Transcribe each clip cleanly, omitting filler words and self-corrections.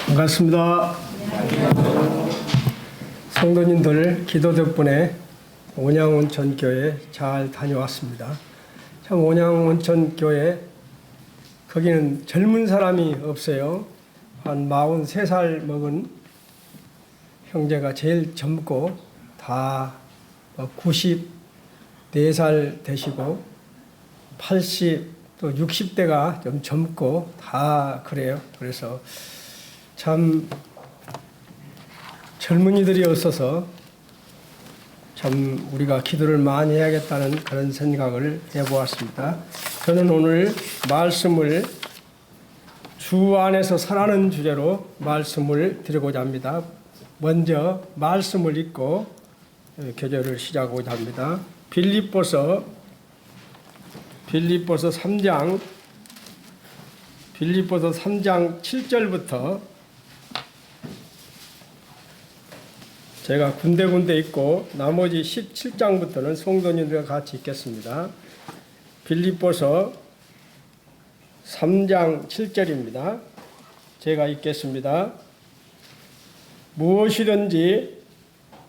반갑습니다. 성도님들 기도 덕분에 온양온천교회 잘 다녀왔습니다. 참 온양온천교회 거기는 젊은 사람이 없어요. 한 43살 먹은 형제가 제일 젊고 다 94살 되시고 80, 또 60대가 좀 젊고 다 그래요. 그래서 참 젊은이들이 없어서 참 우리가 기도를 많이 해야겠다는 그런 생각을 해보았습니다. 저는 오늘 말씀을 주 안에서 살아는 주제로 말씀을 드리고자 합니다. 먼저 말씀을 읽고 교제를 시작하고자 합니다. 빌립보서 3장 7절부터 제가 군데군데 읽고 나머지 17장부터는 성도님들과 같이 읽겠습니다. 빌립보서 3장 7절입니다. 제가 읽겠습니다. 무엇이든지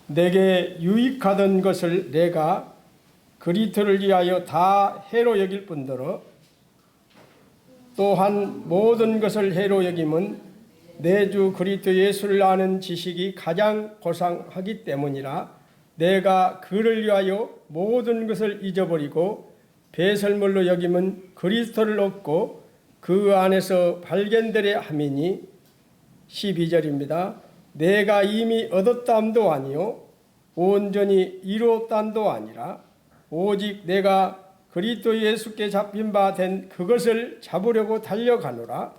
내게 유익하던 것을 내가 그리스도를 위하여 다 해로 여길 뿐더러 또한 모든 것을 해로 여김은 내 주 그리스도 예수를 아는 지식이 가장 고상하기 때문이라. 내가 그를 위하여 모든 것을 잊어버리고 배설물로 여김은 그리스도를 얻고 그 안에서 발견되려 함이니. 12절입니다. 내가 이미 얻었담도 아니요 온전히 이루었담도 아니라 오직 내가 그리스도 예수께 잡힌 바 된 그것을 잡으려고 달려가노라.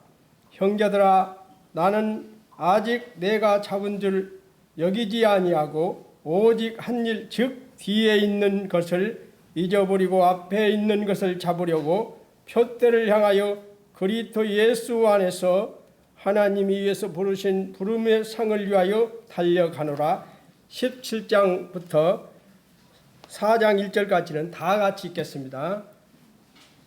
형제들아, 나는 아직 내가 잡은 줄 여기지 아니하고 오직 한 일, 즉 뒤에 있는 것을 잊어버리고 앞에 있는 것을 잡으려고 표대를 향하여 그리스도 예수 안에서 하나님이 위해서 부르신 부름의 상을 위하여 달려가노라. 17장부터 4장 1절까지는 다 같이 읽겠습니다.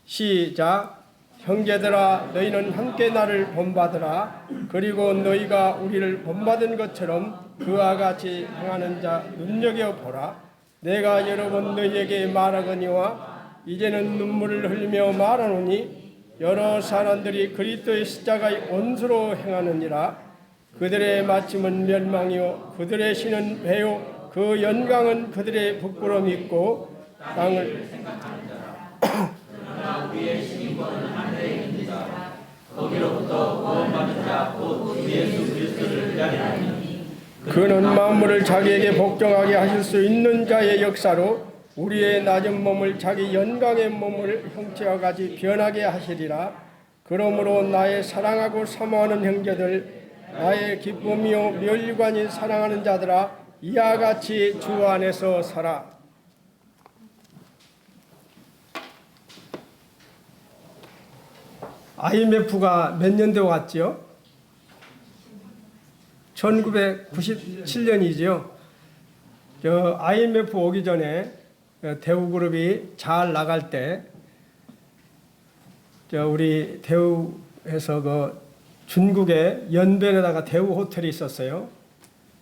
시작. 형제들아, 너희는 함께 나를 본받으라. 그리고 너희가 우리를 본받은 것처럼 그와 같이 행하는 자 눈여겨보라. 내가 여러 번 너희에게 말하거니와 이제는 눈물을 흘리며 말하노니 여러 사람들이 그리스도의 십자가의 원수로 행하느니라. 그들의 마침은 멸망이요 그들의 신은 배요 그 영광은 그들의 부끄러움이 있고 땅을 생각하는 자라. 그러나 우리의 신인권은 하늘에 있는 자라. 거기로부터 구원받는 자 곧 예수 그리스도를 기다리나니 그는 만물을 자기에게 복종하게 하실 수 있는 자의 역사로 우리의 낮은 몸을 자기 영광의 몸을 형체와 같이 변하게 하시리라. 그러므로 나의 사랑하고 사모하는 형제들, 나의 기쁨이요 멸관이 사랑하는 자들아, 이와 같이 주 안에서 살아. IMF가 몇 년대 왔죠? 1997년이죠. 저 IMF 오기 전에 대우그룹이 잘 나갈 때 우리 대우에서 그 중국의 연변에다가 대우 호텔이 있었어요.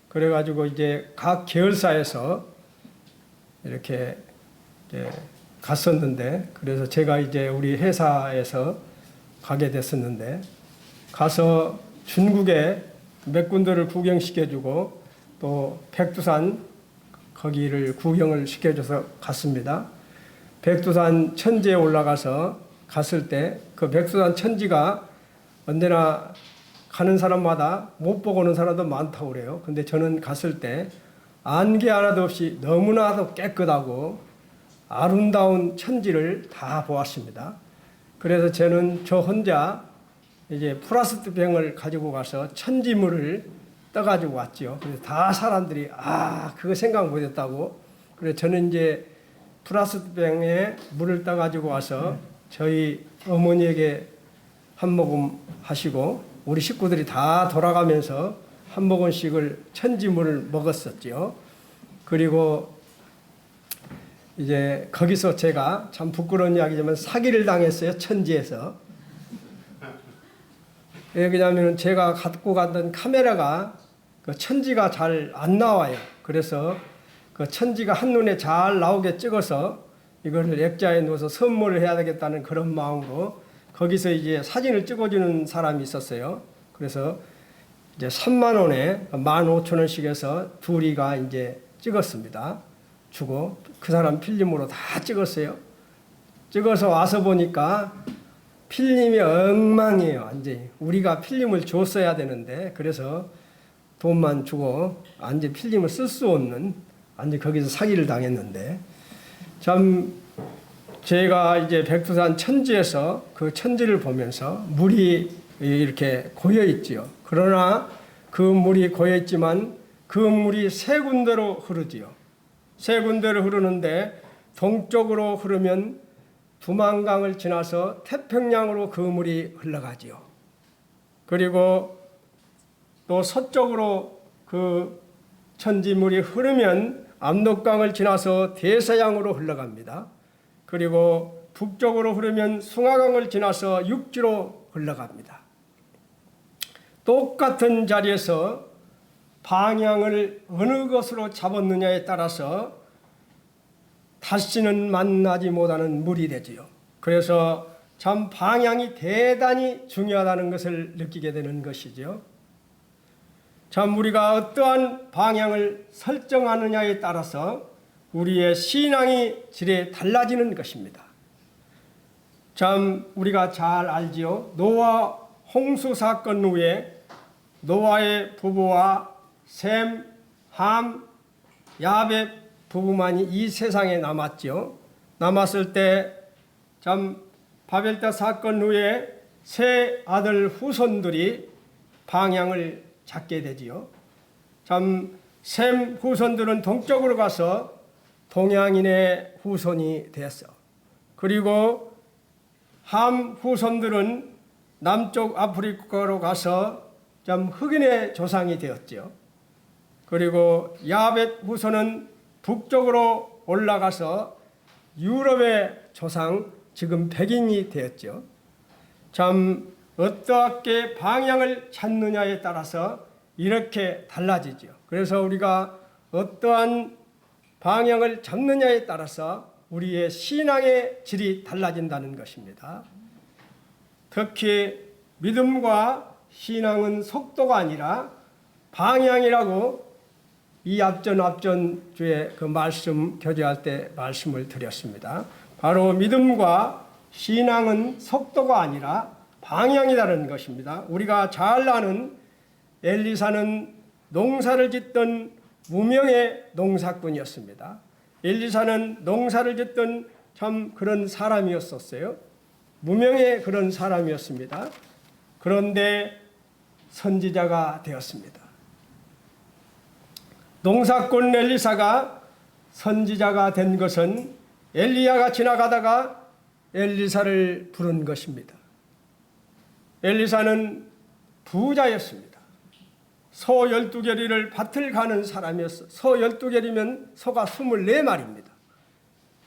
그래가지고 이제 각 계열사에서 이렇게 갔었는데, 그래서 제가 이제 우리 회사에서 가게 됐었는데, 가서 중국에 몇 군데를 구경시켜주고 또 백두산 거기를 구경을 시켜줘서 갔습니다. 백두산 천지에 올라가서 갔을 때 그 백두산 천지가 언제나 가는 사람마다 못 보고 오는 사람도 많다고 그래요. 근데 저는 갔을 때 안개 하나도 없이 너무나도 깨끗하고 아름다운 천지를 다 보았습니다. 그래서 저는 저 혼자 이제 플라스틱 병을 가지고 가서 천지물을 떠가지고 왔죠. 그래서 다 사람들이 그거 생각 못했다고. 그래서 저는 이제 플라스틱 병에 물을 떠가지고 와서 저희 어머니에게 한 모금 하시고 우리 식구들이 다 돌아가면서 한 모금씩을 천지물을 먹었었죠. 그리고 이제 거기서 제가 참 부끄러운 이야기지만 사기를 당했어요. 천지에서. 왜냐하면 제가 갖고 갔던 카메라가 그 천지가 잘 안 나와요. 그래서 그 천지가 한눈에 잘 나오게 찍어서 이거를 액자에 넣어서 선물을 해야 되겠다는 그런 마음으로 거기서 이제 사진을 찍어주는 사람이 있었어요. 그래서 이제 3만 원에 15,000원씩 해서 둘이가 이제 찍었습니다. 주고 그 사람 필름으로 다 찍었어요. 찍어서 와서 보니까 필름이 엉망이에요. 완전히 우리가 필름을 줬어야 되는데 그래서 돈만 주고 완전 필름을 쓸 수 없는 완전 거기서 사기를 당했는데 참 제가 이제 백두산 천지에서 그 천지를 보면서 물이 이렇게 고여 있지요. 그러나 그 물이 고여 있지만 그 물이 세 군데로 흐르지요. 세 군데로 흐르는데 동쪽으로 흐르면 두만강을 지나서 태평양으로 그 물이 흘러가지요. 그리고 또 서쪽으로 그 천지물이 흐르면 압록강을 지나서 대서양으로 흘러갑니다. 그리고 북쪽으로 흐르면 숭화강을 지나서 육지로 흘러갑니다. 똑같은 자리에서 방향을 어느 것으로 잡았느냐에 따라서 다시는 만나지 못하는 물이 되지요. 그래서 참 방향이 대단히 중요하다는 것을 느끼게 되는 것이죠. 참 우리가 어떠한 방향을 설정하느냐에 따라서 우리의 신앙의 질이 달라지는 것입니다. 참 우리가 잘 알지요. 노아 홍수 사건 후에 노아의 부부와 셈, 함, 야벳 부부만이 이 세상에 남았죠. 남았을 때 참 바벨탑 사건 후에 세 아들 후손들이 방향을 잡게 되지요. 참 셈 후손들은 동쪽으로 가서 동양인의 후손이 되었어. 그리고 함 후손들은 남쪽 아프리카로 가서 참 흑인의 조상이 되었죠. 그리고 야벳 후손은 북쪽으로 올라가서 유럽의 조상, 지금 백인이 되었죠. 참 어떻게 방향을 찾느냐에 따라서 이렇게 달라지죠. 그래서 우리가 어떠한 방향을 잡느냐에 따라서 우리의 신앙의 질이 달라진다는 것입니다. 특히 믿음과 신앙은 속도가 아니라 방향이라고 이 앞전 주에 그 말씀 교제할 때 말씀을 드렸습니다. 바로 믿음과 신앙은 속도가 아니라 방향이라는 것입니다. 우리가 잘 아는 엘리사는 농사를 짓던 무명의 농사꾼이었습니다. 엘리사는 농사를 짓던 참 그런 사람이었었어요. 무명의 그런 사람이었습니다. 그런데 선지자가 되었습니다. 농사꾼 엘리사가 선지자가 된 것은 엘리야가 지나가다가 엘리사를 부른 것입니다. 엘리사는 부자였습니다. 소 12개리를 밭을 가는 사람이었어. 소 12개리면 소가 24마리입니다.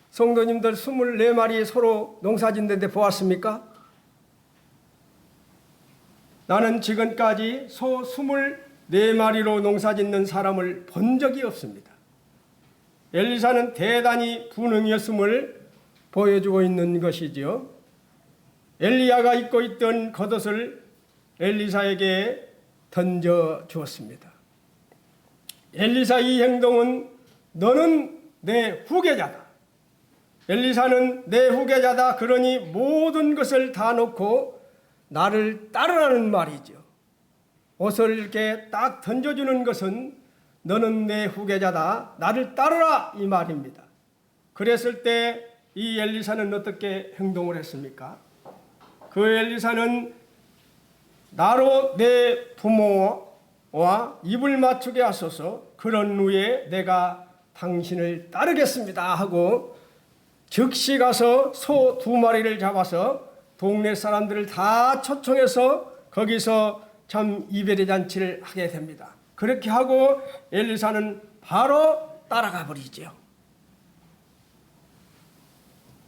성도님들 24마리 소로 농사 짓는데 보았습니까? 나는 지금까지 소 24마리로 농사 짓는 사람을 본 적이 없습니다. 엘리사는 대단히 분흥이었음을 보여주고 있는 것이지요. 엘리야가 입고 있던 겉옷을 엘리사에게 던져 주었습니다. 엘리사 이 행동은 너는 내 후계자다. 엘리사는 내 후계자다. 그러니 모든 것을 다 놓고 나를 따르라는 말이죠. 옷을 이렇게 딱 던져주는 것은 너는 내 후계자다. 나를 따르라 이 말입니다. 그랬을 때 이 엘리사는 어떻게 행동을 했습니까? 그 엘리사는 나로 내 부모와 입을 맞추게 하소서. 그런 후에 내가 당신을 따르겠습니다 하고 즉시 가서 소 2마리를 잡아서 동네 사람들을 다 초청해서 거기서 참 이별의 잔치를 하게 됩니다. 그렇게 하고 엘리사는 바로 따라가 버리죠.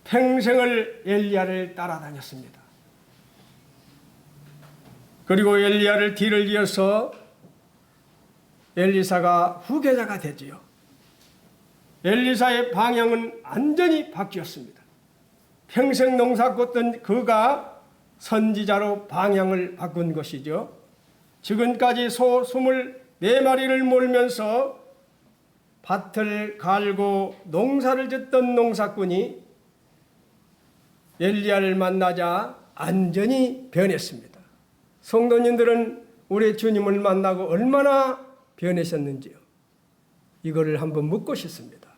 평생을 엘리야를 따라다녔습니다. 그리고 엘리야를 뒤를 이어서 엘리사가 후계자가 되지요. 엘리사의 방향은 완전히 바뀌었습니다. 평생 농사 꽂던 그가 선지자로 방향을 바꾼 것이죠. 지금까지 소 24마리를 몰면서 밭을 갈고 농사를 짓던 농사꾼이 엘리야를 만나자 완전히 변했습니다. 성도님들은 우리 주님을 만나고 얼마나 변하셨는지요? 이거를 한번 묻고 싶습니다.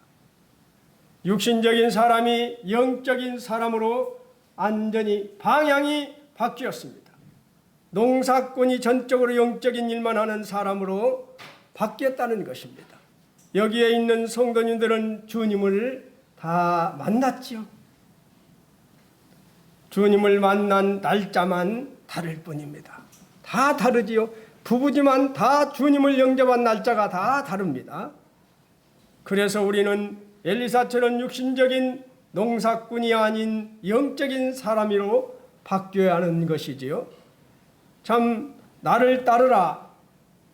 육신적인 사람이 영적인 사람으로 완전히 방향이 바뀌었습니다. 농사꾼이 전적으로 영적인 일만 하는 사람으로 바뀌었다는 것입니다. 여기에 있는 성도님들은 주님을 다 만났지요. 주님을 만난 날짜만 다를 뿐입니다. 다 다르지요. 부부지만 다 주님을 영접한 날짜가 다 다릅니다. 그래서 우리는 엘리사처럼 육신적인 농사꾼이 아닌 영적인 사람으로 바뀌어야 하는 것이지요. 참 나를 따르라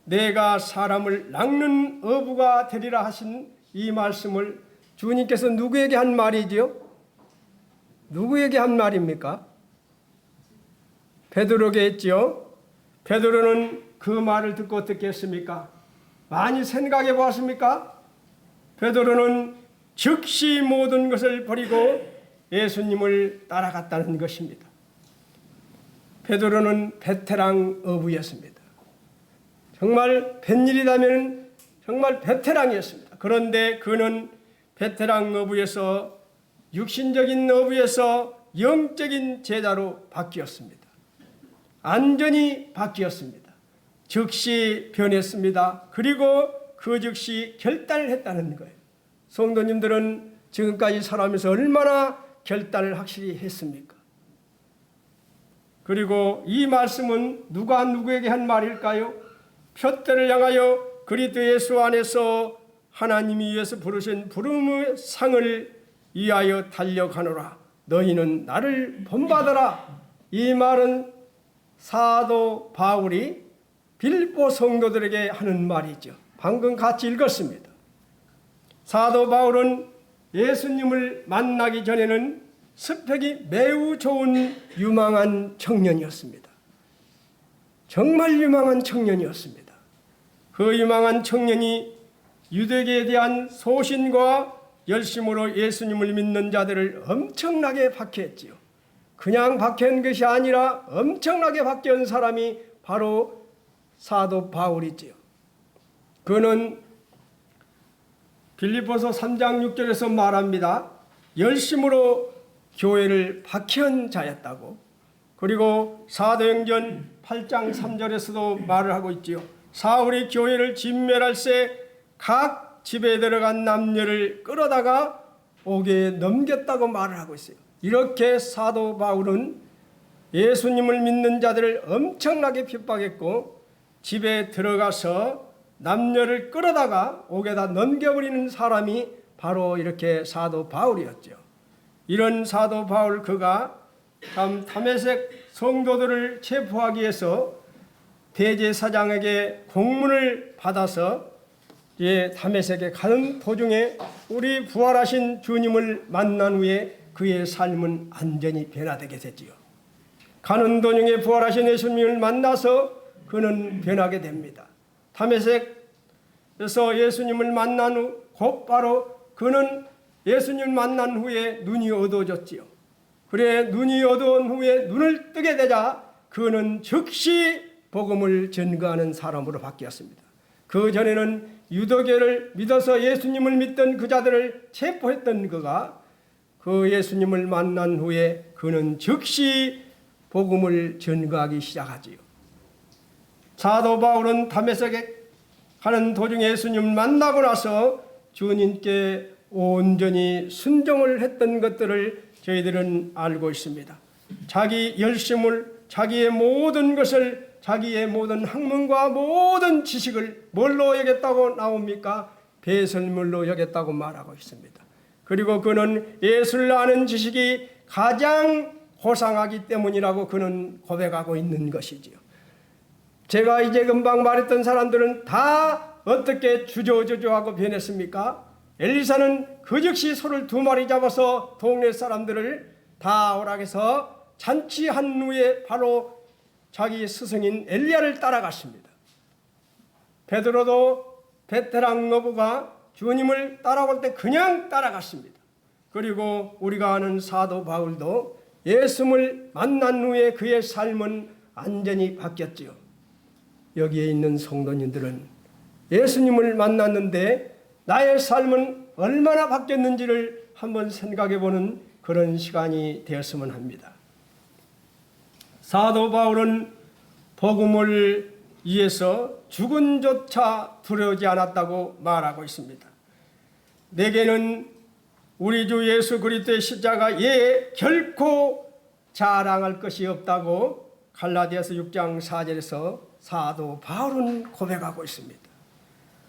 내가 사람을 낚는 어부가 되리라 하신 이 말씀을 주님께서 누구에게 한 말이지요? 누구에게 한 말입니까? 베드로에게 했지요. 베드로는 그 말을 듣고 어떻게 했습니까? 많이 생각해 보았습니까? 베드로는 즉시 모든 것을 버리고 예수님을 따라갔다는 것입니다. 베드로는 베테랑 어부였습니다. 정말 뱃일이라면 정말 베테랑이었습니다. 그런데 그는 베테랑 어부에서 육신적인 어부에서 영적인 제자로 바뀌었습니다. 완전히 바뀌었습니다. 즉시 변했습니다. 그리고 그 즉시 결단을 했다는 거예요. 성도님들은 지금까지 살아가면서 얼마나 결단을 확실히 했습니까? 그리고 이 말씀은 누가 누구에게 한 말일까요? 표대를 향하여 그리스도 예수 안에서 하나님이 위해서 부르신 부름의 상을 위하여 달려가노라. 너희는 나를 본받아라. 이 말은 사도 바울이 빌립보 성도들에게 하는 말이죠. 방금 같이 읽었습니다. 사도 바울은 예수님을 만나기 전에는 스펙이 매우 좋은 유망한 청년이었습니다. 정말 유망한 청년이었습니다. 그 유망한 청년이 유대계에 대한 소신과 열심으로 예수님을 믿는 자들을 엄청나게 박해했지요. 그냥 박해한 것이 아니라 엄청나게 박해한 사람이 바로 사도 바울이지요. 그는 빌립보서 3장 6절에서 말합니다. 열심으로 교회를 박해한 자였다고. 그리고 사도행전 8장 3절에서도 말을 하고 있지요. 사울이 교회를 진멸할새 각 집에 들어간 남녀를 끌어다가 옥에 넘겼다고 말을 하고 있어요. 이렇게 사도 바울은 예수님을 믿는 자들을 엄청나게 핍박했고 집에 들어가서 남녀를 끌어다가 옥에다 넘겨버리는 사람이 바로 이렇게 사도 바울이었죠. 이런 사도 바울 그가 참 다메섹 성도들을 체포하기 위해서 대제사장에게 공문을 받아서 다메섹에 가는 도중에 우리 부활하신 주님을 만난 후에 그의 삶은 완전히 변화되게 됐지요. 가는 도중에 부활하신 예수님을 만나서 그는 변하게 됩니다. 다메섹에서 예수님을 만난 후 곧바로 그는 예수님을 만난 후에 눈이 어두워졌지요. 그래 눈이 어두운 후에 눈을 뜨게 되자 그는 즉시 복음을 전거하는 사람으로 바뀌었습니다. 그 전에는 유대교를 믿어서 예수님을 믿던 그 자들을 체포했던 그가 그 예수님을 만난 후에 그는 즉시 복음을 전거하기 시작하지요. 사도 바울은 다메섹에 가는 도중에 예수님을 만나고 나서 주님께 온전히 순종을 했던 것들을 저희들은 알고 있습니다. 자기 열심을, 자기의 모든 것을, 자기의 모든 학문과 모든 지식을 뭘로 여겼다고 나옵니까? 배설물로 여겼다고 말하고 있습니다. 그리고 그는 예수를 아는 지식이 가장 고상하기 때문이라고 그는 고백하고 있는 것이지요. 제가 이제 금방 말했던 사람들은 다 어떻게 주저주저하고 변했습니까? 엘리사는 그 즉시 소를 2마리 잡아서 동네 사람들을 다 오락해서 잔치한 후에 바로 자기 스승인 엘리야를 따라갔습니다. 베드로도 베테랑 노부가 주님을 따라올 때 그냥 따라갔습니다. 그리고 우리가 아는 사도 바울도 예수를 만난 후에 그의 삶은 완전히 바뀌었지요. 여기에 있는 성도님들은 예수님을 만났는데 나의 삶은 얼마나 바뀌었는지를 한번 생각해 보는 그런 시간이 되었으면 합니다. 사도 바울은 복음을 위해서 죽음조차 두려우지 않았다고 말하고 있습니다. 내게는 우리 주 예수 그리스도의 십자가에 결코 자랑할 것이 없다고 갈라디아서 6장 4절에서 사도 바울은 고백하고 있습니다.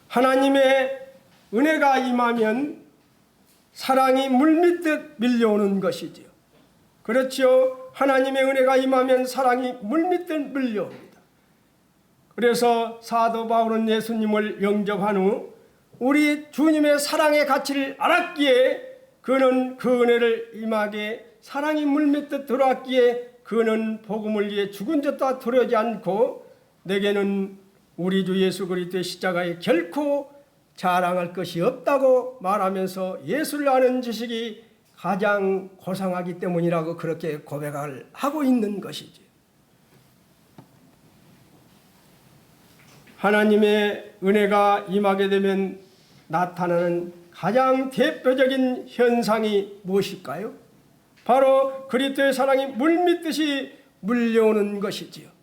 하나님의 은혜가 임하면 사랑이 물밀듯 밀려오는 것이지요. 그렇죠. 하나님의 은혜가 임하면 사랑이 물밀듯 밀려옵니다. 그래서 사도 바울은 예수님을 영접한 후 우리 주님의 사랑의 가치를 알았기에 그는 그 은혜를 임하게 사랑이 물밀듯 들어왔기에 그는 복음을 위해 죽은 자도 두려워하지 않고 내게는 우리 주 예수 그리스도의 십자가에 결코 자랑할 것이 없다고 말하면서 예수를 아는 지식이 가장 고상하기 때문이라고 그렇게 고백을 하고 있는 것이지. 하나님의 은혜가 임하게 되면 나타나는 가장 대표적인 현상이 무엇일까요? 바로 그리스도의 사랑이 물밀듯이 물려오는 것이지요.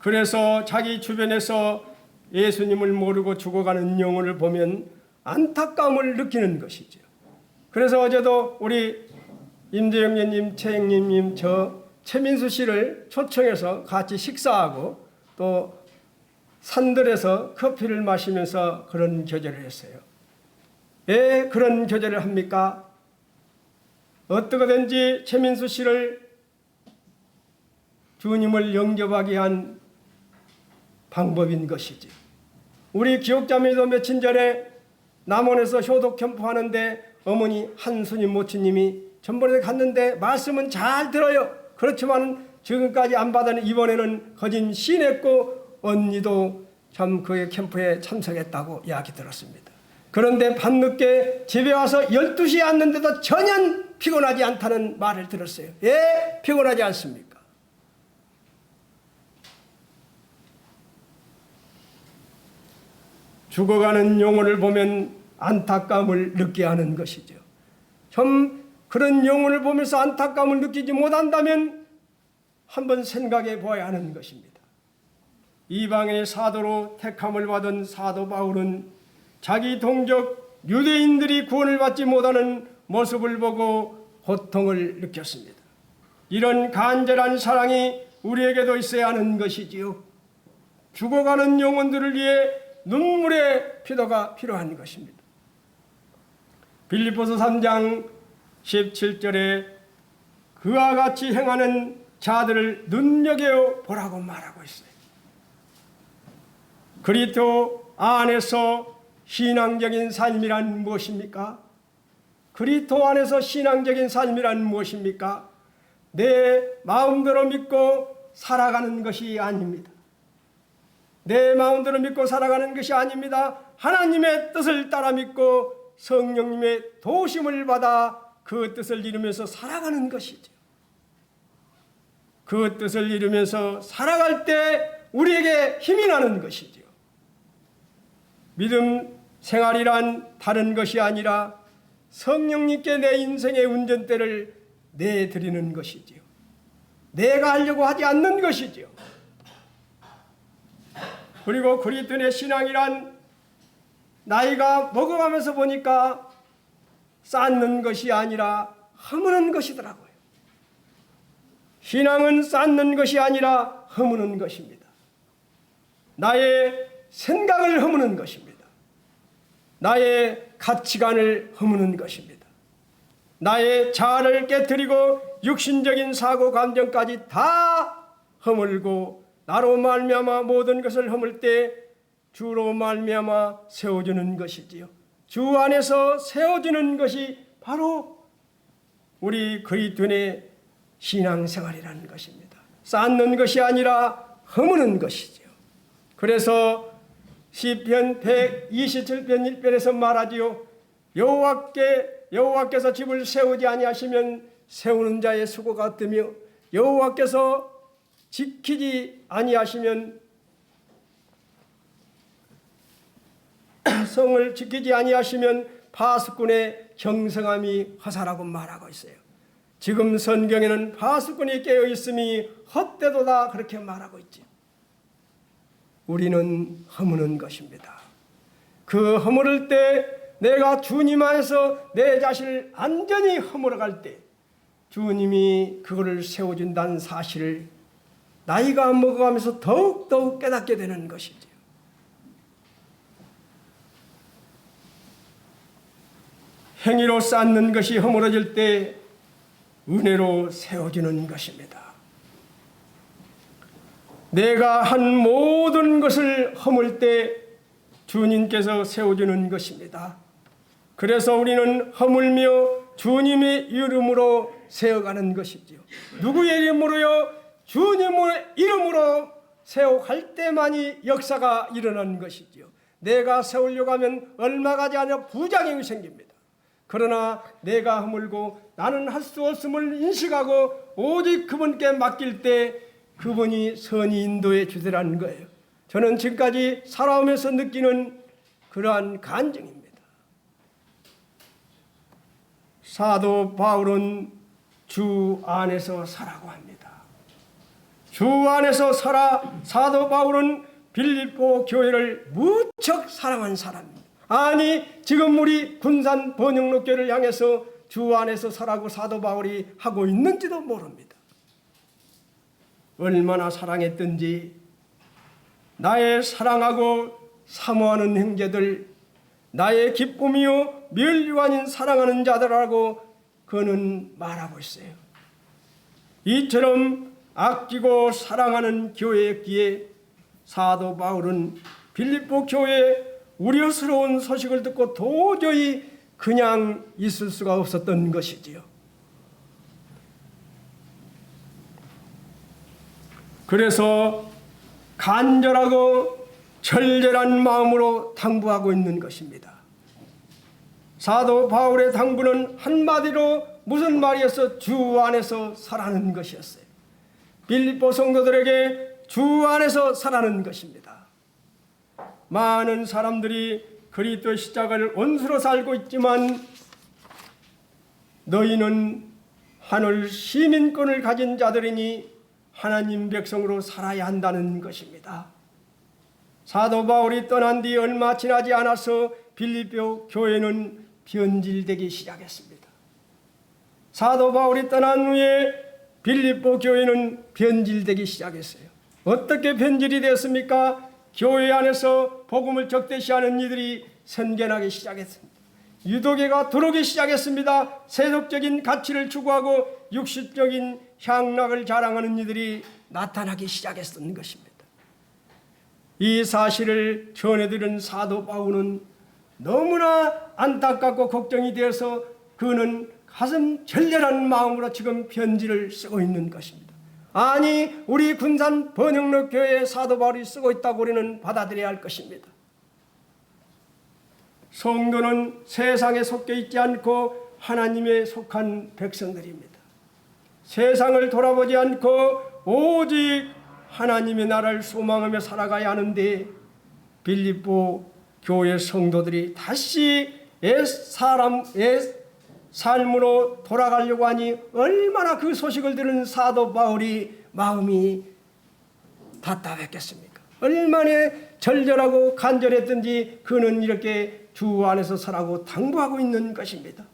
그래서 자기 주변에서 예수님을 모르고 죽어가는 영혼을 보면 안타까움을 느끼는 것이죠. 그래서 어제도 우리 임재영님, 최영님, 저 최민수 씨를 초청해서 같이 식사하고 또 산들에서 커피를 마시면서 그런 교제를 했어요. 왜 그런 교제를 합니까? 어떻게든지 최민수 씨를 주님을 영접하게 한 방법인 것이지. 우리 기억자매도 며칠 전에 남원에서 효독 캠프하는데 어머니 한순임 모치님이 전번에 갔는데 말씀은 잘 들어요. 그렇지만 지금까지 안 받은 이번에는 거진 신했고 언니도 참 그의 캠프에 참석했다고 이야기 들었습니다. 그런데 밤늦게 집에 와서 12시에 왔는데도 전혀 피곤하지 않다는 말을 들었어요. 왜 피곤하지 않습니까? 죽어가는 영혼을 보면 안타까움을 느끼게 하는 것이죠. 좀 그런 영혼을 보면서 안타까움을 느끼지 못한다면 한번 생각해 보아야 하는 것입니다. 이방의 사도로 택함을 받은 사도 바울은 자기 동족 유대인들이 구원을 받지 못하는 모습을 보고 고통을 느꼈습니다. 이런 간절한 사랑이 우리에게도 있어야 하는 것이지요. 죽어가는 영혼들을 위해 눈물의 피도가 필요한 것입니다. 빌립보서 3장 17절에 그와 같이 행하는 자들을 눈여겨 보라고 말하고 있어요. 그리스도 안에서 신앙적인 삶이란 무엇입니까? 그리스도 안에서 신앙적인 삶이란 무엇입니까? 내 마음대로 믿고 살아가는 것이 아닙니다. 내 마음대로 믿고 살아가는 것이 아닙니다. 하나님의 뜻을 따라 믿고 성령님의 도우심을 받아 그 뜻을 이루면서 살아가는 것이죠. 그 뜻을 이루면서 살아갈 때 우리에게 힘이 나는 것이죠. 믿음 생활이란 다른 것이 아니라 성령님께 내 인생의 운전대를 내드리는 것이지요. 내가 하려고 하지 않는 것이지요. 그리고 그리스도의 신앙이란 나이가 먹어가면서 보니까 쌓는 것이 아니라 허무는 것이더라고요. 신앙은 쌓는 것이 아니라 허무는 것입니다. 나의 생각을 허무는 것입니다. 나의 가치관을 허무는 것입니다. 나의 자아를 깨뜨리고 육신적인 사고 감정까지 다 허물고 나로 말미암아 모든 것을 허물 때 주로 말미암아 세워주는 것이지요. 주 안에서 세워주는 것이 바로 우리 그리스도인의 신앙생활이라는 것입니다. 쌓는 것이 아니라 허무는 것이지요. 그래서 시편 127편 1편에서 말하지요. 여호와께서 집을 세우지 아니하시면 세우는 자의 수고가 없으며 여호와께서 지키지 아니하시면 성을 지키지 아니하시면 파수꾼의 경성함이 허사라고 말하고 있어요. 지금 성경에는 파수꾼이 깨어 있음이 헛되도다 그렇게 말하고 있죠. 우리는 허무는 것입니다. 그 허물을 때 내가 주님 안에서 내 자신을 완전히 허물어갈 때 주님이 그거를 세워준다는 사실을 나이가 먹어가면서 더욱더욱 깨닫게 되는 것이죠. 행위로 쌓는 것이 허물어질 때 은혜로 세워주는 것입니다. 내가 한 모든 것을 허물 때 주님께서 세워주는 것입니다. 그래서 우리는 허물며 주님의 이름으로 세워가는 것이지요. 누구의 이름으로요? 주님의 이름으로 세워갈 때만이 역사가 일어나는 것이지요. 내가 세우려고 하면 얼마 가지 않아 부작용이 생깁니다. 그러나 내가 허물고 나는 할 수 없음을 인식하고 오직 그분께 맡길 때 그분이 선히 인도해 주시라는 거예요. 저는 지금까지 살아오면서 느끼는 그러한 간증입니다. 사도 바울은 주 안에서 살라고 합니다. 주 안에서 살아. 사도 바울은 빌립보 교회를 무척 사랑한 사람입니다. 아니 지금 우리 군산 번영록교를 향해서 주 안에서 살라고 사도 바울이 하고 있는지도 모릅니다. 얼마나 사랑했든지 나의 사랑하고 사모하는 형제들, 나의 기쁨이요 멸류가 아닌 사랑하는 자들하고 그는 말하고 있어요. 이처럼 아끼고 사랑하는 교회였기에 사도 바울은 빌립보 교회에 우려스러운 소식을 듣고 도저히 그냥 있을 수가 없었던 것이지요. 그래서 간절하고 절절한 마음으로 당부하고 있는 것입니다. 사도 바울의 당부는 한마디로 무슨 말이었어? 주 안에서 살라는 것이었어요. 빌립보 성도들에게 주 안에서 살라는 것입니다. 많은 사람들이 그리스도의 십자가를 원수로 살고 있지만 너희는 하늘 시민권을 가진 자들이니 하나님 백성으로 살아야 한다는 것입니다. 사도 바울이 떠난 뒤 얼마 지나지 않아서 빌립보 교회는 변질되기 시작했습니다. 사도 바울이 떠난 후에 빌립보 교회는 변질되기 시작했어요. 어떻게 변질이 되었습니까? 교회 안에서 복음을 적대시하는 이들이 선견하기 시작했습니다. 유도계가 들어오기 시작했습니다. 세속적인 가치를 추구하고 육신적인 향락을 자랑하는 이들이 나타나기 시작했던 것입니다. 이 사실을 전해들은 사도 바울은 너무나 안타깝고 걱정이 되어서 그는 가슴 절절한 마음으로 지금 편지를 쓰고 있는 것입니다. 아니 우리 군산 번영록 교회에 사도 바울이 쓰고 있다고 우리는 받아들여야 할 것입니다. 성도는 세상에 속해 있지 않고 하나님에 속한 백성들입니다. 세상을 돌아보지 않고 오직 하나님의 나라를 소망하며 살아가야 하는데 빌립보 교회 성도들이 다시 옛 삶으로 돌아가려고 하니 얼마나 그 소식을 들은 사도 바울이 마음이 답답했겠습니까? 얼마나 절절하고 간절했든지 그는 이렇게 주 안에서 살라고 당부하고 있는 것입니다.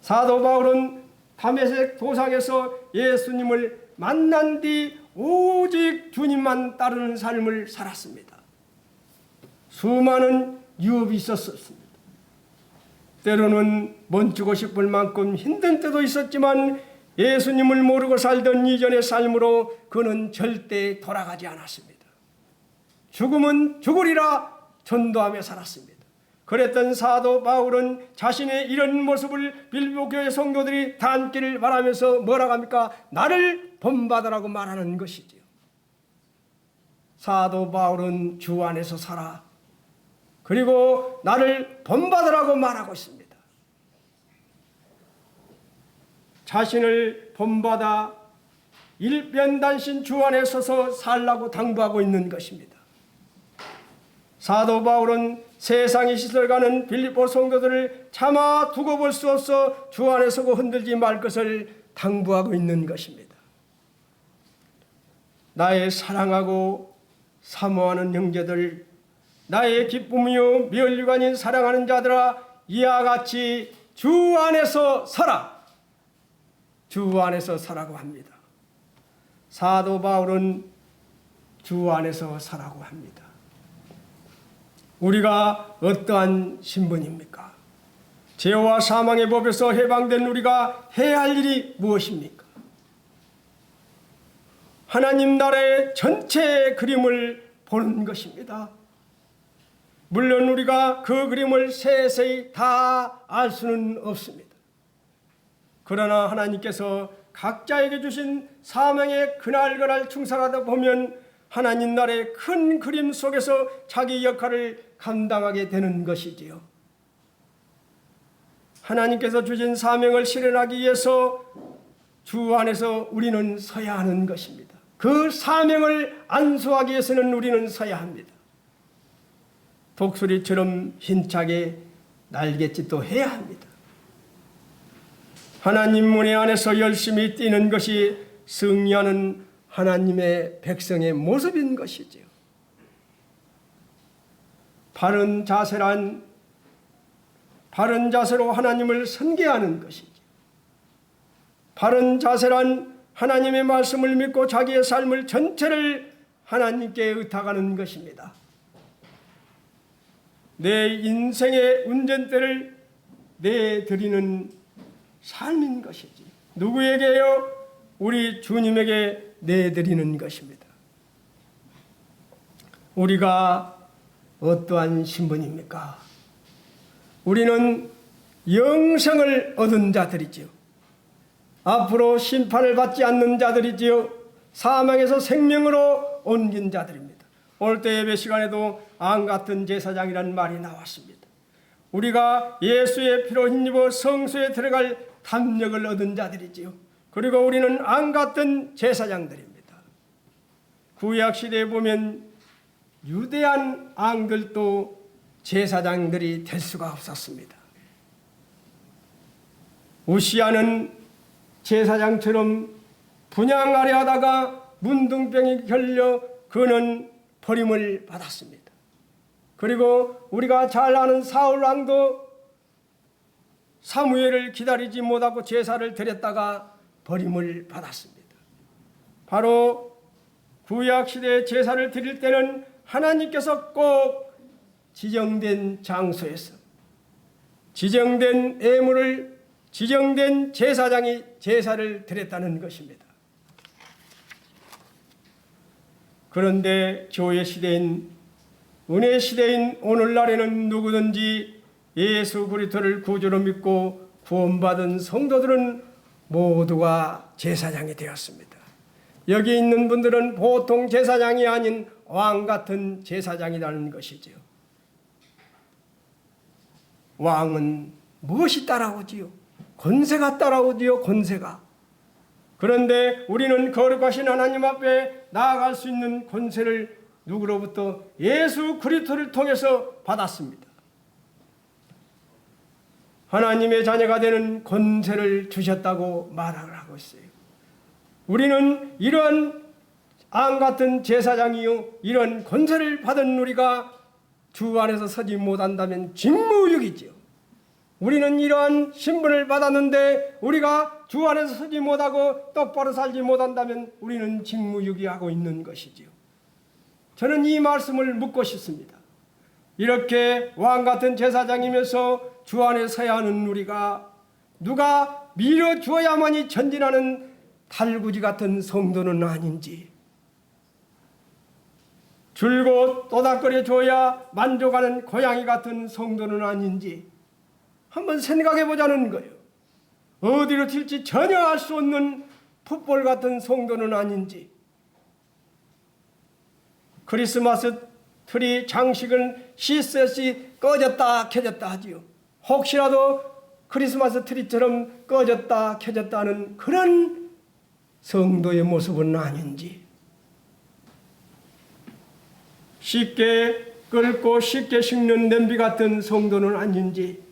사도 바울은 다메섹 도상에서 예수님을 만난 뒤 오직 주님만 따르는 삶을 살았습니다. 수많은 유업이 있었습니다. 때로는 멈추고 싶을 만큼 힘든 때도 있었지만 예수님을 모르고 살던 이전의 삶으로 그는 절대 돌아가지 않았습니다. 죽으면 죽으리라 전도하며 살았습니다. 그랬던 사도 바울은 자신의 이런 모습을 빌보 교회 성도들이 다 앉기를 바라면서 뭐라고 합니까? 나를 본받으라고 말하는 것이지요. 사도 바울은 주 안에서 살아. 그리고 나를 본받으라고 말하고 있습니다. 자신을 본받아 일편단신 주 안에 서서 살라고 당부하고 있는 것입니다. 사도 바울은 세상이 시설가는 빌립보 성도들을 차마 두고 볼 수 없어 주 안에 서고 흔들지 말 것을 당부하고 있는 것입니다. 나의 사랑하고 사모하는 형제들, 나의 기쁨이요 멸류가 아닌 사랑하는 자들아, 이와 같이 주 안에서 살아. 주 안에서 살라고 합니다. 사도 바울은 주 안에서 살라고 합니다. 우리가 어떠한 신분입니까? 죄와 사망의 법에서 해방된 우리가 해야 할 일이 무엇입니까? 하나님 나라의 전체 그림을 보는 것입니다. 물론 우리가 그 그림을 세세히 다 알 수는 없습니다. 그러나 하나님께서 각자에게 주신 사명에 그날그날 충성하다 보면 하나님 나라의 큰 그림 속에서 자기 역할을 감당하게 되는 것이지요. 하나님께서 주신 사명을 실현하기 위해서 주 안에서 우리는 서야 하는 것입니다. 그 사명을 안수하기 위해서는 우리는 서야 합니다. 독수리처럼 힘차게 날갯짓도 해야 합니다. 하나님 문의 안에서 열심히 뛰는 것이 승리하는 하나님의 백성의 모습인 것이지요. 바른 자세란 바른 자세로 하나님을 선계하는 것이지요. 바른 자세란 하나님의 말씀을 믿고 자기의 삶을 전체를 하나님께 의탁하는 것입니다. 내 인생의 운전대를 내드리는 삶인 것이지. 누구에게요? 우리 주님에게 내드리는 것입니다. 우리가 어떠한 신분입니까? 우리는 영생을 얻은 자들이지요. 앞으로 심판을 받지 않는 자들이지요. 사망에서 생명으로 옮긴 자들입니다. 오늘 때 예배 시간에도 안같은 제사장이라는 말이 나왔습니다. 우리가 예수의 피로 힘입어 성소에 들어갈 담력을 얻은 자들이지요. 그리고 우리는 안같은 제사장들입니다. 구약 시대에 보면 유대한 앙들도 제사장들이 될 수가 없었습니다. 우시아는 제사장처럼 분향하려 하다가 문둥병이 걸려 그는 버림을 받았습니다. 그리고 우리가 잘 아는 사울 왕도 사무엘을 기다리지 못하고 제사를 드렸다가 버림을 받았습니다. 바로 구약시대의 제사를 드릴 때는 하나님께서 꼭 지정된 장소에서 지정된 예물을 지정된 제사장이 제사를 드렸다는 것입니다. 그런데 교회 시대인 은혜 시대인 오늘날에는 누구든지 예수 그리스도를 구주로 믿고 구원받은 성도들은 모두가 제사장이 되었습니다. 여기 있는 분들은 보통 제사장이 아닌 왕 같은 제사장이라는 것이지요. 왕은 무엇이 따라오지요? 권세가 따라오지요. 권세가. 그런데 우리는 거룩하신 하나님 앞에 나아갈 수 있는 권세를 누구로부터? 예수 그리스도를 통해서 받았습니다. 하나님의 자녀가 되는 권세를 주셨다고 말을 하고 있어요. 우리는 이러한 안같은 제사장이요 이런 권세를 받은 우리가 주 안에서 서지 못한다면 직무유기지요. 우리는 이러한 신분을 받았는데 우리가 주 안에서 서지 못하고 똑바로 살지 못한다면 우리는 직무유기하고 있는 것이지요. 저는 이 말씀을 묻고 싶습니다. 이렇게 왕같은 제사장이면서 주 안에 서야 하는 우리가 누가 밀어주어야만이 전진하는 달구지 같은 성도는 아닌지, 줄곧 또닥거려 줘야 만족하는 고양이 같은 성도는 아닌지 한번 생각해 보자는 거예요. 어디로 튈지 전혀 알 수 없는 풋볼 같은 성도는 아닌지, 크리스마스 트리 장식은 시셋이 꺼졌다 켜졌다 하지요. 혹시라도 크리스마스 트리처럼 꺼졌다 켜졌다 하는 그런 성도의 모습은 아닌지, 쉽게 끓고 쉽게 식는 냄비 같은 성도는 아닌지,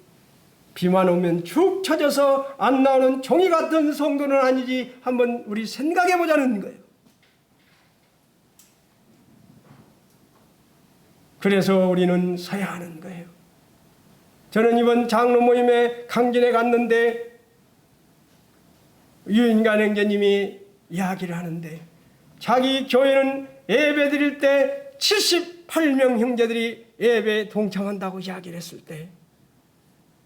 비만 오면 축 처져서 안 나오는 종이 같은 성도는 아니지 한번 우리 생각해 보자는 거예요. 그래서 우리는 서야 하는 거예요. 저는 이번 장로 모임에 강진에 갔는데 유인관 행제님이 이야기를 하는데, 자기 교회는 예배 드릴 때 78명 형제들이 예배에 동참한다고 이야기를 했을 때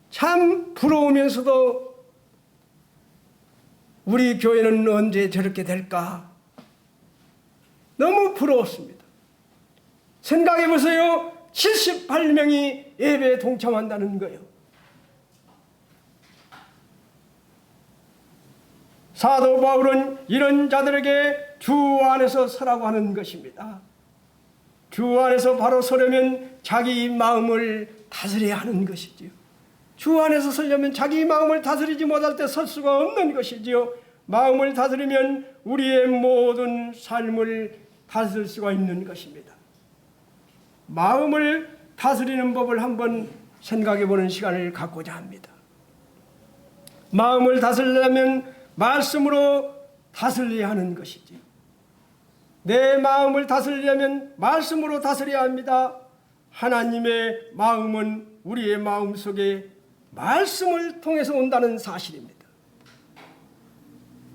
참 부러우면서도 우리 교회는 언제 저렇게 될까 너무 부러웠습니다. 생각해 보세요. 78명이 예배에 동참한다는 거예요. 사도 바울은 이런 자들에게 주 안에서 서라고 하는 것입니다. 주 안에서 바로 서려면 자기 마음을 다스려야 하는 것이지요. 주 안에서 서려면 자기 마음을 다스리지 못할 때 설 수가 없는 것이지요. 마음을 다스리면 우리의 모든 삶을 다스릴 수가 있는 것입니다. 마음을 다스리는 법을 한번 생각해 보는 시간을 갖고자 합니다. 마음을 다스리려면 말씀으로 다스려야 하는 것이지. 내 마음을 다스리려면 말씀으로 다스려야 합니다. 하나님의 마음은 우리의 마음 속에 말씀을 통해서 온다는 사실입니다.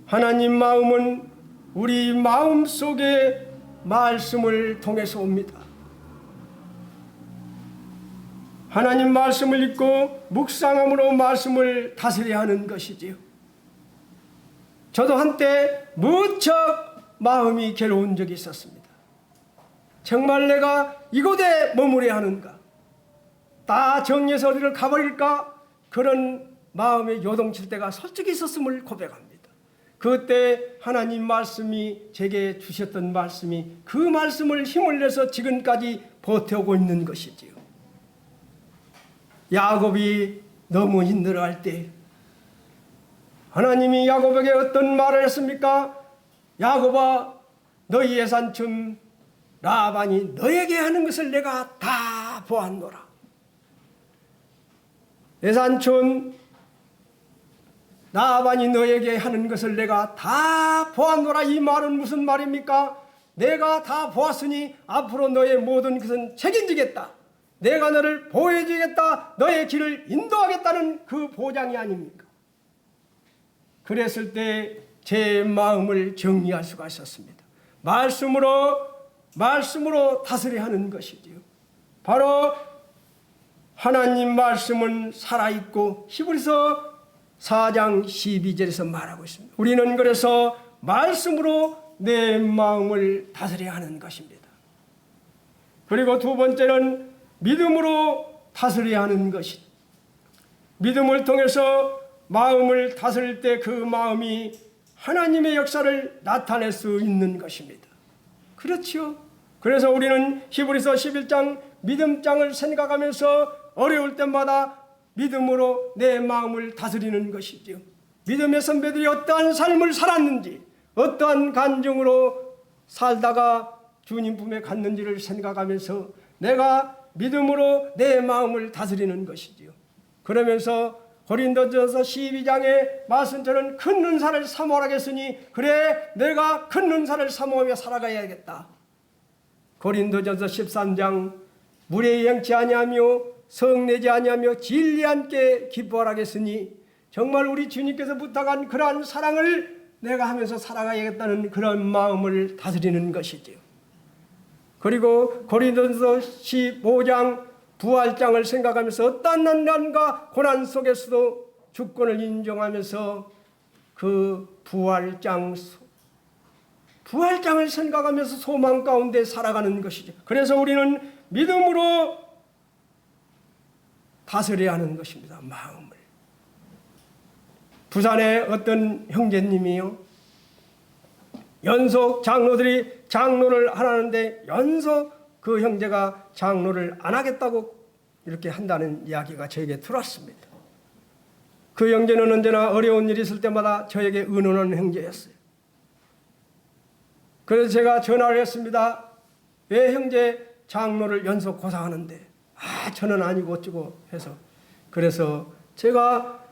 하나님 마음은 우리 마음 속에 말씀을 통해서 옵니다. 하나님 말씀을 읽고 묵상함으로 말씀을 다스려야 하는 것이지요. 저도 한때 무척 마음이 괴로운 적이 있었습니다. 정말 내가 이곳에 머무려야 하는가? 다 정리해서 어디를 가버릴까? 그런 마음에 요동칠 때가 솔직히 있었음을 고백합니다. 그때 하나님 말씀이 제게 주셨던 말씀이 그 말씀을 힘을 내서 지금까지 버텨오고 있는 것이지요. 야곱이 너무 힘들어할 때 하나님이 야곱에게 어떤 말을 했습니까? 야곱아, 너희 예산춤 라반이 너에게 하는 것을 내가 다 보았노라. 예산촌 라반이 너에게 하는 것을 내가 다 보았노라. 이 말은 무슨 말입니까? 내가 다 보았으니 앞으로 너의 모든 것은 책임지겠다. 내가 너를 보호해주겠다. 너의 길을 인도하겠다는 그 보장이 아닙니까? 그랬을 때 제 마음을 정리할 수가 있었습니다. 말씀으로 다스려야 하는 것이지요. 바로 하나님 말씀은 살아있고 히브리서 4장 12절에서 말하고 있습니다. 우리는 그래서 말씀으로 내 마음을 다스려야 하는 것입니다. 그리고 두 번째는 믿음으로 다스려야 하는 것이, 믿음을 통해서 마음을 다스릴 때 그 마음이 하나님의 역사를 나타낼 수 있는 것입니다. 그렇지요. 그래서 우리는 히브리서 11장 믿음장을 생각하면서 어려울 때마다 믿음으로 내 마음을 다스리는 것이지요. 믿음의 선배들이 어떠한 삶을 살았는지, 어떠한 간증으로 살다가 주님 품에 갔는지를 생각하면서 내가 믿음으로 내 마음을 다스리는 것이지요. 그러면서 고린도전서 12장의 말씀처럼 큰 은사를 사모하겠으니 그래 내가 큰 은사를 사모하며 살아가야겠다. 고린도전서 13장 물에 영치 아니하며 성내지 아니하며 진리함께 기뻐하겠으니 정말 우리 주님께서 부탁한 그러한 사랑을 내가 하면서 살아가야겠다는 그런 마음을 다스리는 것이지요. 그리고 고린도전서 15장 부활장을 생각하면서 어떠한 난관과 고난 속에서도 주권을 인정하면서 그 부활장을 생각하면서 소망 가운데 살아가는 것이죠. 그래서 우리는 믿음으로 다스려야 하는 것입니다. 마음을. 부산에 어떤 형제님이요, 연속 장로들이 장로를 하라는데 연속 그 형제가 장로를 안 하겠다고 이렇게 한다는 이야기가 저에게 들어왔습니다. 그 형제는 언제나 어려운 일이 있을 때마다 저에게 의논하는 형제였어요. 그래서 제가 전화를 했습니다. 왜 형제 장로를 연속 고사하는데? 저는 아니고 어쩌고 해서. 그래서 제가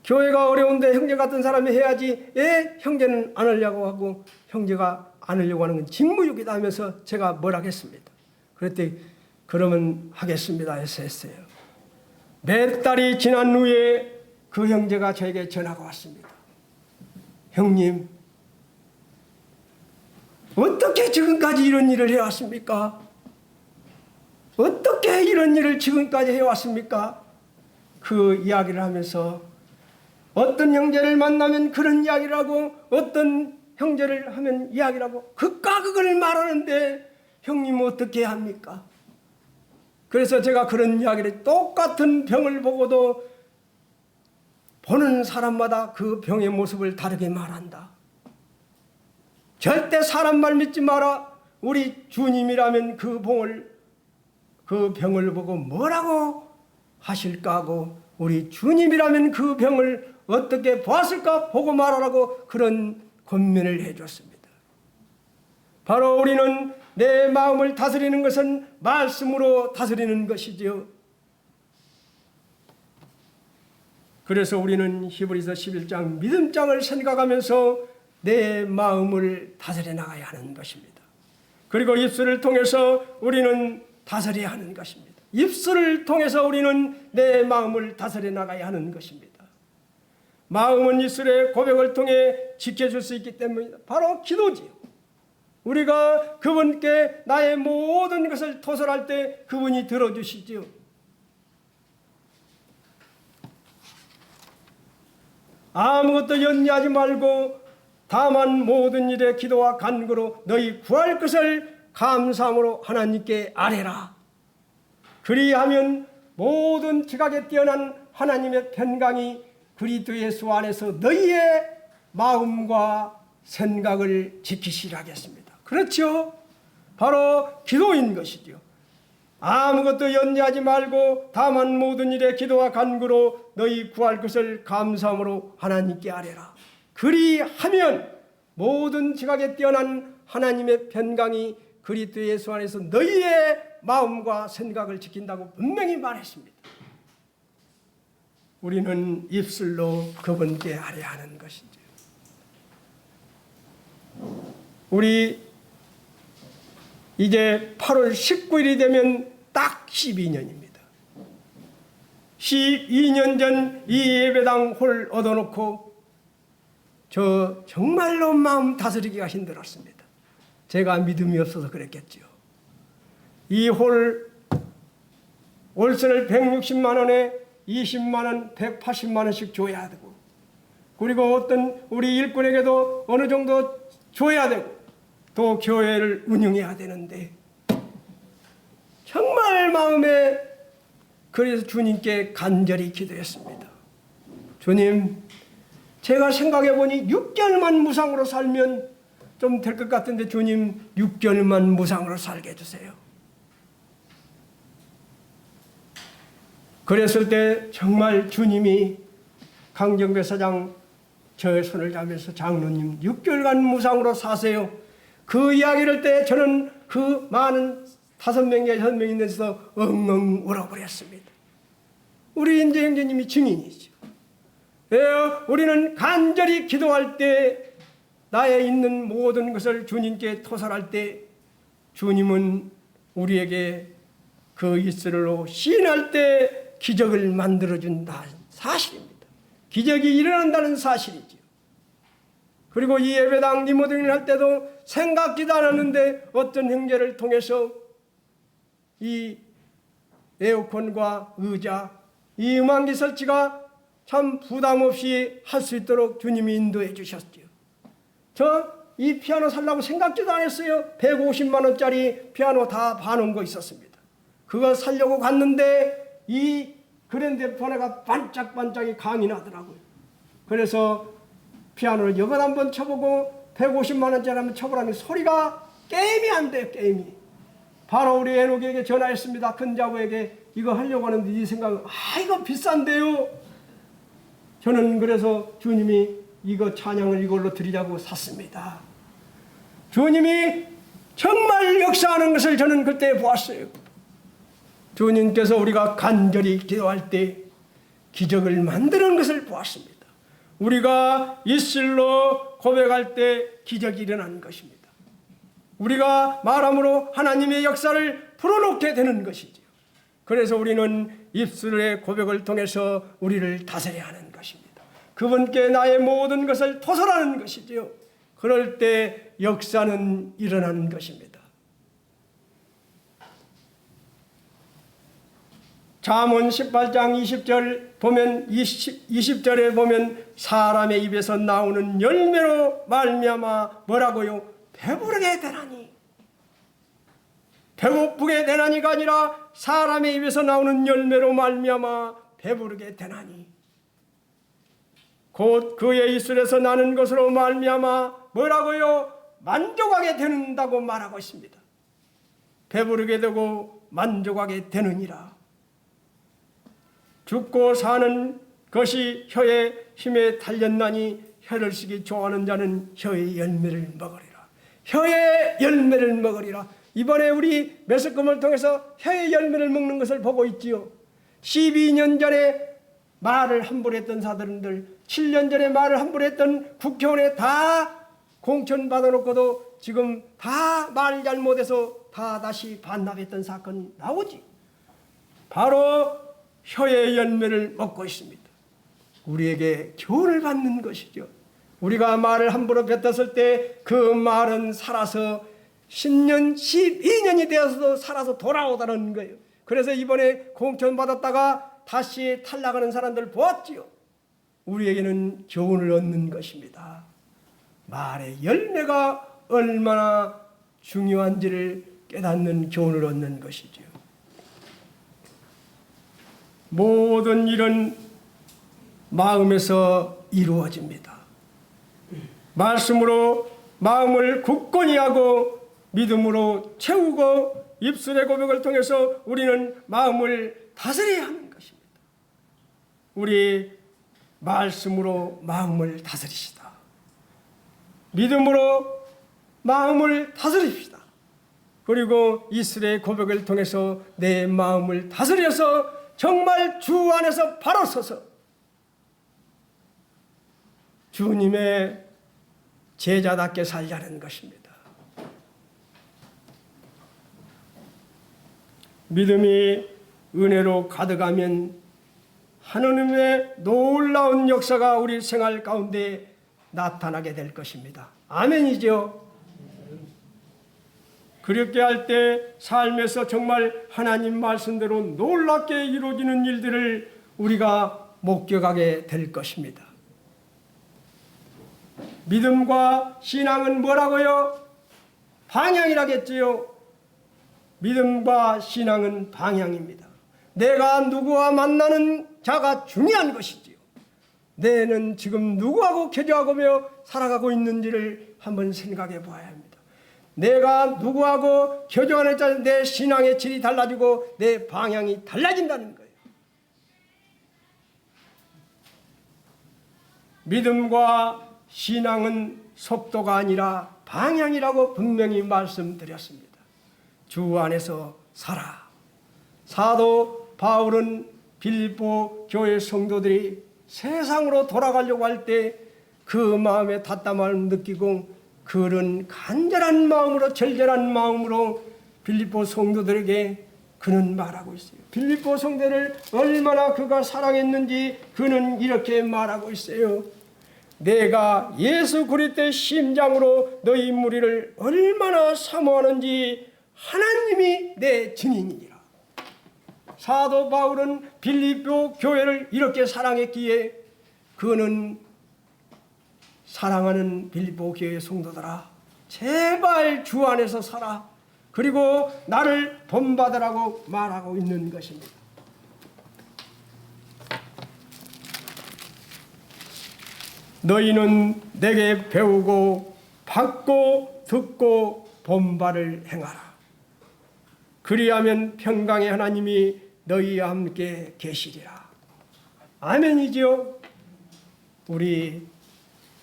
교회가 어려운데 형제 같은 사람이 해야지 왜 형제는 안 하려고 하고 형제가 안 하려고 하는 건 직무유기다 하면서 제가 뭐라 했습니다. 그랬더니 그러면 하겠습니다 해서 했어요. 몇 달이 지난 후에 그 형제가 저에게 전화가 왔습니다. 형님, 어떻게 지금까지 이런 일을 해왔습니까? 어떻게 이런 일을 지금까지 해왔습니까? 그 이야기를 하면서 어떤 형제를 만나면 그런 이야기를 하고 어떤 형제를 하면 이야기를 하고 극과 극을 말하는데 형님 어떻게 합니까? 그래서 제가 그런 이야기를 똑같은 병을 보고도 보는 사람마다 그 병의 모습을 다르게 말한다. 절대 사람 말 믿지 마라. 우리 주님이라면 그 병을 보고 뭐라고 하실까 하고 우리 주님이라면 그 병을 어떻게 보았을까 보고 말하라고 그런 권면을 해줬습니다. 바로 우리는 내 마음을 다스리는 것은 말씀으로 다스리는 것이지요. 그래서 우리는 히브리서 11장 믿음장을 생각하면서 내 마음을 다스려 나가야 하는 것입니다. 그리고 입술을 통해서 우리는 다스려야 하는 것입니다. 입술을 통해서 우리는 내 마음을 다스려 나가야 하는 것입니다. 마음은 입술의 고백을 통해 지켜줄 수 있기 때문입니다. 바로 기도지요. 우리가 그분께 나의 모든 것을 토설할 때 그분이 들어주시지요. 아무것도 염려하지 말고 다만 모든 일에 기도와 간구로 너희 구할 것을 감사함으로 하나님께 아뢰라. 그리하면 모든 지각에 뛰어난 하나님의 평강이 그리스도 예수 안에서 너희의 마음과 생각을 지키시라 하겠습니다. 그렇죠? 바로 기도인 것이죠. 아무것도 염려하지 말고 다만 모든 일에 기도와 간구로 너희 구할 것을 감사함으로 하나님께 아뢰라. 그리하면 모든 지각에 뛰어난 하나님의 평강이 그리스도 예수 안에서 너희의 마음과 생각을 지킨다고 분명히 말했습니다. 우리는 입술로 그분께 아뢰야 하는 것이죠. 우리 이제 8월 19일이 되면 딱 12년입니다. 12년 전 이 예배당 홀 얻어놓고 저 정말로 마음 다스리기가 힘들었습니다. 제가 믿음이 없어서 그랬겠죠. 이 홀 월세를 160만 원에 20만 원, 180만 원씩 줘야 되고 그리고 어떤 우리 일꾼에게도 어느 정도 줘야 되고 또 교회를 운영해야 되는데 정말 마음에 그래서 주님께 간절히 기도했습니다. 주님, 제가 생각해보니 6개월만 무상으로 살면 좀 될 것 같은데 주님 6개월만 무상으로 살게 해주세요. 그랬을 때 정말 주님이 강정배 사장 저의 손을 잡으면서 장로님 6개월간 무상으로 사세요. 그 이야기를 때 저는 그 많은 5명이 6명이 있는 데서 엉엉 울어버렸습니다. 우리 인재 형제님이 증인이죠. 우리는 간절히 기도할 때 나의 있는 모든 것을 주님께 토설할 때 주님은 우리에게 그 입술로 시인할 때 기적을 만들어준다는 사실입니다. 기적이 일어난다는 사실이죠. 그리고 이 예배당 리모델링을 할 때도 생각지도 않았는데 어떤 형제를 통해서 이 에어컨과 의자, 이 음악기 설치가 참 부담 없이 할 수 있도록 주님이 인도해 주셨죠. 저 이 피아노 살라고 생각지도 안 했어요. 150만 원짜리 피아노 다 봐놓은 거 있었습니다. 그거 살려고 갔는데 이 그랜드폰에가 반짝반짝이 강이 나더라고요. 그래서 피아노를 여덟 한번 쳐보고 150만 원짜리 한번 쳐보라니 소리가 게임이 안 돼요. 게임이. 바로 우리 애녹에게 전화했습니다. 큰자부에게 이거 하려고 하는데 이 생각은 이거 비싼데요. 저는 그래서 주님이 이거 찬양을 이걸로 드리자고 샀습니다. 주님이 정말 역사하는 것을 저는 그때 보았어요. 주님께서 우리가 간절히 기도할 때 기적을 만드는 것을 보았습니다. 우리가 입술로 고백할 때 기적이 일어나는 것입니다. 우리가 말함으로 하나님의 역사를 풀어놓게 되는 것이죠. 그래서 우리는 입술의 고백을 통해서 우리를 다스려야 하는 것입니다. 그분께 나의 모든 것을 토설하는 것이지요. 그럴 때 역사는 일어나는 것입니다. 잠언 18장 20절 보면 20절에 보면 사람의 입에서 나오는 열매로 말미암아 뭐라고요? 배부르게 되나니. 배고프게 되나니가 아니라 사람의 입에서 나오는 열매로 말미암아 배부르게 되나니. 곧 그의 입술에서 나는 것으로 말미암아 뭐라고요? 만족하게 된다고 말하고 있습니다. 배부르게 되고 만족하게 되느니라. 죽고 사는 것이 혀의 힘에 달렸나니 혀를 쓰기 좋아하는 자는 혀의 열매를 먹으리라. 혀의 열매를 먹으리라. 이번에 우리 메스컴을 통해서 혀의 열매를 먹는 것을 보고 있지요. 12년 전에 말을 함부로 했던 사람들, 7년 전에 말을 함부로 했던 국회의원에 다 공천 받아놓고도 지금 다 말 잘못해서 다 다시 반납했던 사건이 나오지. 바로 혀의 열매를 먹고 있습니다. 우리에게 교훈을 받는 것이죠. 우리가 말을 함부로 뱉었을 때 그 말은 살아서 10년, 12년이 되어서도 살아서 돌아오다는 거예요. 그래서 이번에 공천 받았다가 다시 탈락하는 사람들 보았지요. 우리에게는 교훈을 얻는 것입니다. 말의 열매가 얼마나 중요한지를 깨닫는 교훈을 얻는 것이죠. 모든 일은 마음에서 이루어집니다. 말씀으로 마음을 굳건히 하고 믿음으로 채우고 입술의 고백을 통해서 우리는 마음을 다스려야 하는 것입니다. 우리 말씀으로 마음을 다스리시다. 믿음으로 마음을 다스립시다. 그리고 입술의 고백을 통해서 내 마음을 다스려서 정말 주 안에서 바로 서서 주님의 제자답게 살자는 것입니다. 믿음이 은혜로 가득하면 하느님의 놀라운 역사가 우리 생활 가운데 나타나게 될 것입니다. 아멘이죠. 그렇게 할 때 삶에서 정말 하나님 말씀대로 놀랍게 이루어지는 일들을 우리가 목격하게 될 것입니다. 믿음과 신앙은 뭐라고요? 방향이라겠지요. 믿음과 신앙은 방향입니다. 내가 누구와 만나는 자가 중요한 것이지요. 내는 지금 누구하고 교제하며 살아가고 있는지를 한번 생각해 보아야 합니다. 내가 누구하고 교제하는 자, 내 신앙의 질이 달라지고 내 방향이 달라진다는 거예요. 믿음과 신앙은 속도가 아니라 방향이라고 분명히 말씀드렸습니다. 주 안에서 살아. 사도 바울은 빌립보 교회 성도들이 세상으로 돌아가려고 할 때 그 마음의 답답함을 느끼고 그는 간절한 마음으로 절절한 마음으로 빌립보 성도들에게 그는 말하고 있어요. 빌립보 성도를 얼마나 그가 사랑했는지 그는 이렇게 말하고 있어요. 내가 예수 그리스도의 심장으로 너희 무리를 얼마나 사모하는지 하나님이 내 증인이니라. 사도 바울은 빌립보 교회를 이렇게 사랑했기에 그는 사랑하는 빌립보 교회 성도들아, 제발 주 안에서 살아. 그리고 나를 본받으라고 말하고 있는 것입니다. 너희는 내게 배우고 받고 듣고 본바를 행하라. 그리하면 평강의 하나님이 너희와 함께 계시리라. 아멘이지요. 우리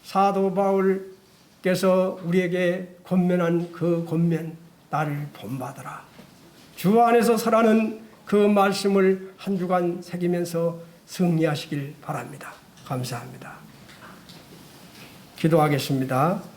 사도 바울께서 우리에게 권면한 그 권면, 나를 본받으라. 주 안에서 살아는 그 말씀을 한 주간 새기면서 승리하시길 바랍니다. 감사합니다. 기도하겠습니다.